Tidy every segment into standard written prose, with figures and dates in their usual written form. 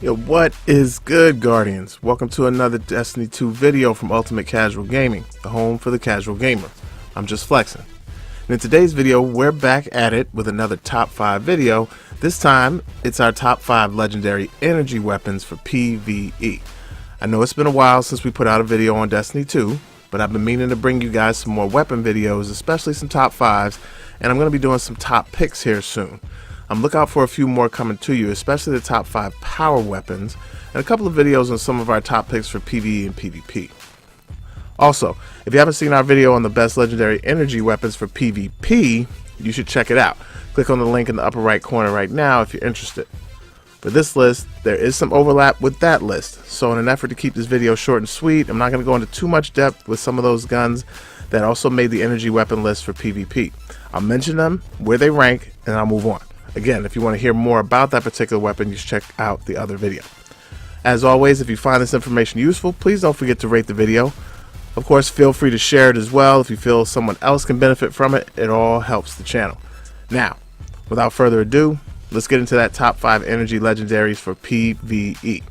Yo, what is good, Guardians? Welcome to another Destiny 2 video from Ultimate Casual Gaming, the home for the casual gamer. I'm just flexing. And in today's video, we're back at it with another top 5 video. This time, it's our top 5 legendary energy weapons for PvE. I know it's been a while since we put out a video on Destiny 2, but I've been meaning to bring you guys some more weapon videos, especially some top 5s, and I'm going to be doing some top picks here soon. Look out for a few more coming to you, especially the top 5 power weapons, and a couple of videos on some of our top picks for PVE and PVP. Also, if you haven't seen our video on the best legendary energy weapons for PvP, you should check it out. Click on the link in the upper right corner right now if you're interested. For this list, there is some overlap with that list, so in an effort to keep this video short and sweet, I'm not going to go into too much depth with some of those guns that also made the energy weapon list for PvP. I'll mention them, where they rank, and I'll move on. Again, if you want to hear more about that particular weapon, you should check out the other video. As always, if you find this information useful, please don't forget to rate the video. Of course, feel free to share it as well. If you feel someone else can benefit from it, it all helps the channel. Now, without further ado, let's get into that top 5 energy legendaries for PvE.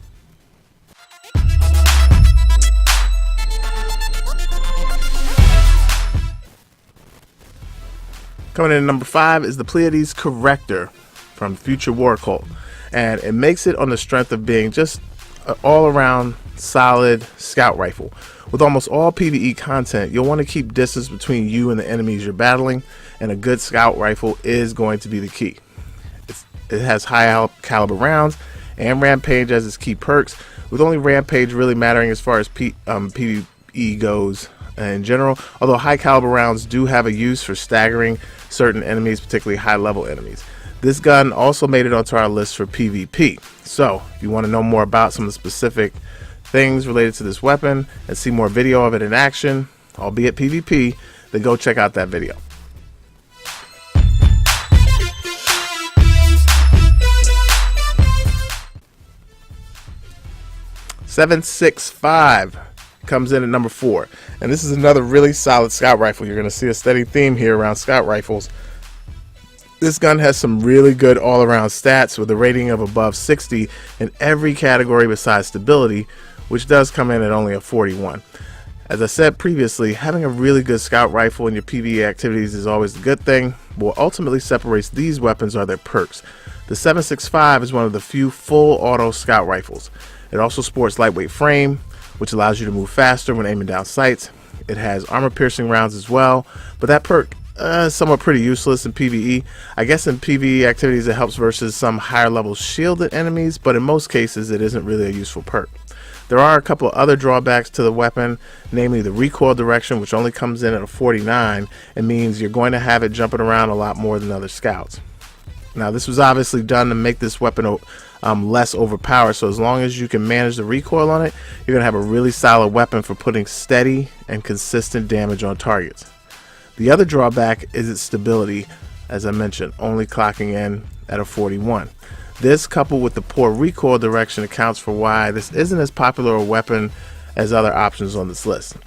Coming in at number 5 is the Pleiades corrector from Future War Cult, and it makes it on the strength of being just an all-around solid scout rifle. With almost all PvE content, you'll want to keep distance between you and the enemies you're battling, and a good scout rifle is going to be the key. It has high caliber rounds and Rampage as its key perks, with only Rampage really mattering as far as PvE goes in general, although high caliber rounds do have a use for staggering certain enemies, particularly high level enemies. This gun also made it onto our list for PvP, so if you want to know more about some of the specific things related to this weapon and see more video of it in action, albeit PvP, then go check out that video. .765 comes in at number 4, and this is another really solid scout rifle. You're going to see a steady theme here around scout rifles. This gun has some really good all-around stats with a rating of above 60 in every category besides stability, which does come in at only a 41. As I said previously, having a really good scout rifle in your PvE activities is always a good thing, but what ultimately separates these weapons are their perks. The .765 is one of the few full auto scout rifles. It also sports lightweight frame, which allows you to move faster when aiming down sights. It has armor piercing rounds as well, but that perk is somewhat pretty useless in PvE. I guess in PvE activities it helps versus some higher level shielded enemies, but in most cases it isn't really a useful perk. There are a couple of other drawbacks to the weapon, namely the recoil direction, which only comes in at a 49 and means you're going to have it jumping around a lot more than other scouts. Now, this was obviously done to make this weapon less overpowered, so as long as you can manage the recoil on it, you're going to have a really solid weapon for putting steady and consistent damage on targets. The other drawback is its stability, as I mentioned, only clocking in at a 41. This, coupled with the poor recoil direction, accounts for why this isn't as popular a weapon as other options on this list.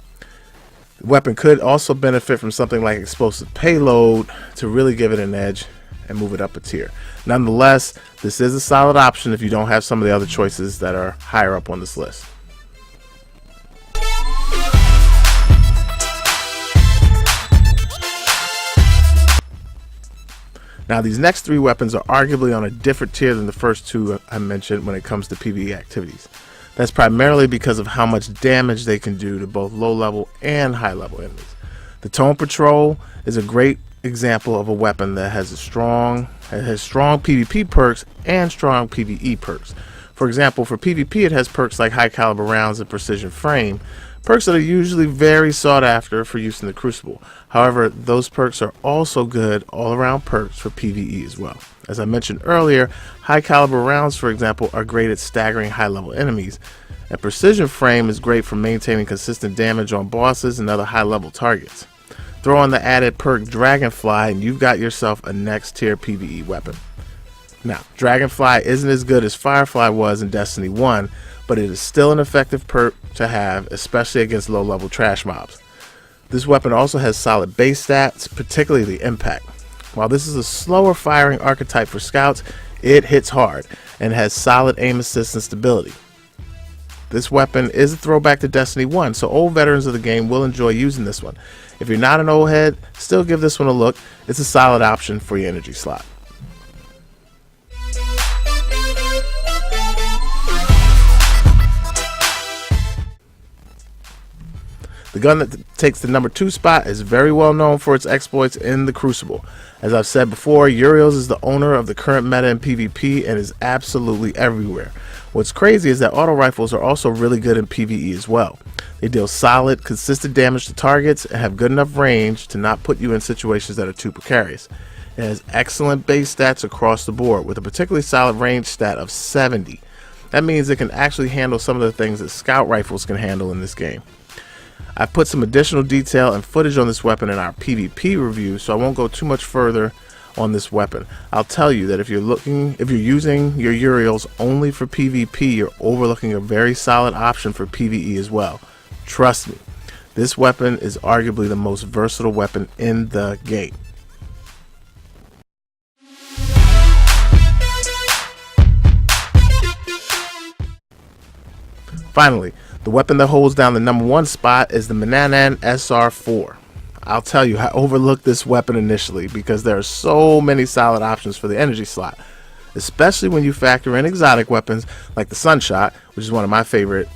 The weapon could also benefit from something like explosive payload to really give it an edge and move it up a tier. Nonetheless, this is a solid option if you don't have some of the other choices that are higher up on this list. Now, these next 3 weapons are arguably on a different tier than the first 2 I mentioned when it comes to PvE activities. That's primarily because of how much damage they can do to both low level and high level enemies. The Tone Patrol is a great example of a weapon that has strong PvP perks and strong PvE perks. For example, for PvP it has perks like high caliber rounds and precision frame, perks that are usually very sought after for use in the Crucible. However, those perks are also good all-around perks for PvE as well. As I mentioned earlier, high caliber rounds, for example, are great at staggering high level enemies, and precision frame is great for maintaining consistent damage on bosses and other high level targets. Throw on the added perk Dragonfly and you've got yourself a next tier PvE weapon. Now, Dragonfly isn't as good as Firefly was in Destiny 1, but it is still an effective perk to have, especially against low level trash mobs. This weapon also has solid base stats, particularly the impact. While this is a slower firing archetype for scouts, It hits hard and has solid aim assist and stability. This weapon is a throwback to Destiny 1, so old veterans of the game will enjoy using this one. If you're not an old head, still give this one a look. It's a solid option for your energy slot. The gun that takes the number 2 spot is very well known for its exploits in the Crucible. As I've said before, Uriel is the owner of the current meta in PvP and is absolutely everywhere. What's crazy is that auto rifles are also really good in PvE as well. They deal solid, consistent damage to targets and have good enough range to not put you in situations that are too precarious. It has excellent base stats across the board with a particularly solid range stat of 70. That means it can actually handle some of the things that scout rifles can handle in this game. I've put some additional detail and footage on this weapon in our PvP review, so I won't go too much further on this weapon. I'll tell you that if you're using your Uriels only for PvP, you're overlooking a very solid option for PvE as well. Trust me, this weapon is arguably the most versatile weapon in the game. Finally, the weapon that holds down the number 1 spot is the Manannan SR4. I'll tell you, I overlooked this weapon initially because there are so many solid options for the energy slot, especially when you factor in exotic weapons like the Sunshot, which is one of my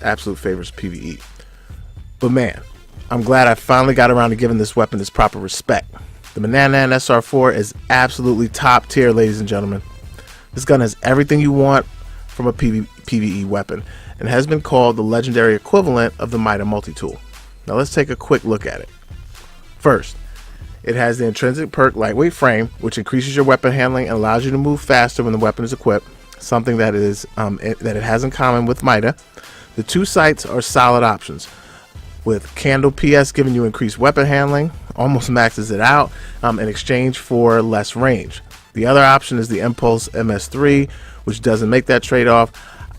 absolute favorites PvE. But man, I'm glad I finally got around to giving this weapon its proper respect. The Manannan SR4 is absolutely top tier, ladies and gentlemen. This gun has everything you want from a PvE weapon and has been called the legendary equivalent of the Mida multi-tool. Now let's take a quick look at it. First, it has the intrinsic perk lightweight frame, which increases your weapon handling and allows you to move faster when the weapon is equipped, something that it has in common with Mida. The 2 sights are solid options, with Candle PS giving you increased weapon handling, almost maxes it out in exchange for less range. The other option is the Impulse MS3, which doesn't make that trade-off.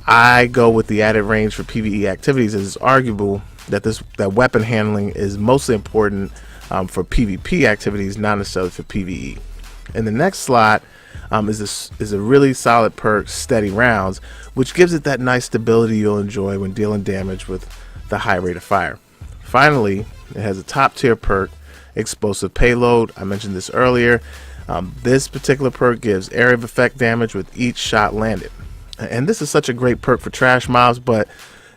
I go with the added range for PvE activities, as it's arguable that that weapon handling is mostly important for PvP activities, not necessarily for PvE. In the next slot is a really solid perk, Steady Rounds, which gives it that nice stability you'll enjoy when dealing damage with the high rate of fire. Finally, it has a top tier perk, Explosive Payload. I mentioned this earlier. This particular perk gives area of effect damage with each shot landed. And this is such a great perk for trash mobs, but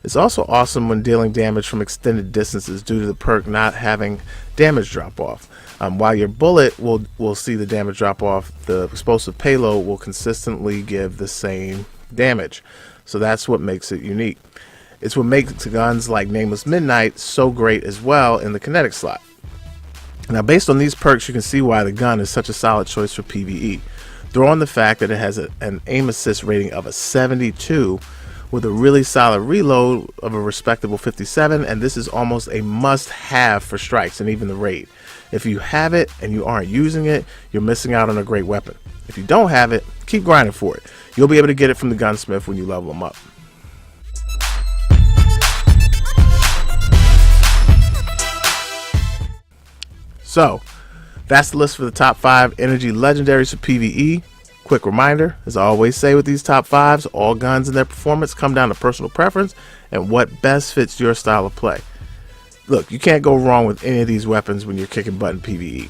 it's also awesome when dealing damage from extended distances due to the perk not having damage drop off. While your bullet will see the damage drop off, the explosive payload will consistently give the same damage. So that's what makes it unique. It's what makes guns like Nameless Midnight so great as well in the kinetic slot. Now, based on these perks, you can see why the gun is such a solid choice for PvE. Throw on the fact that it has an aim assist rating of a 72 with a really solid reload of a respectable 57, and this is almost a must-have for strikes and even the raid. If you have it and you aren't using it, you're missing out on a great weapon. If you don't have it, keep grinding for it. You'll be able to get it from the gunsmith when you level them up. So, that's the list for the top 5 energy legendaries for PvE. Quick reminder, as I always say with these top 5s, all guns and their performance come down to personal preference and what best fits your style of play. Look, you can't go wrong with any of these weapons when you're kicking butt in PvE.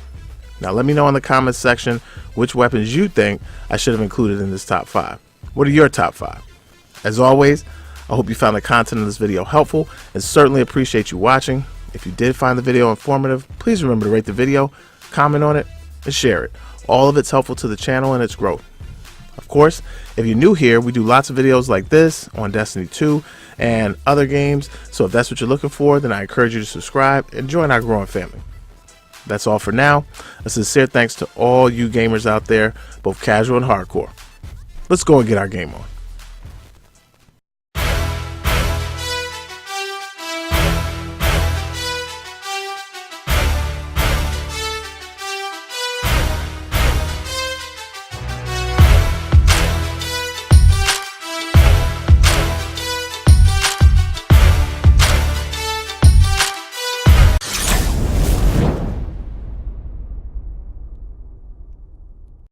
Now let me know in the comments section which weapons you think I should have included in this top 5. What are your top 5? As always, I hope you found the content of this video helpful and certainly appreciate you watching. If you did find the video informative, please remember to rate the video, comment on it, and share it. All of it's helpful to the channel and its growth. Of course, if you're new here, we do lots of videos like this on Destiny 2 and other games, so if that's what you're looking for, then I encourage you to subscribe and join our growing family. That's all for now. A sincere thanks to all you gamers out there, both casual and hardcore. Let's go and get our game on.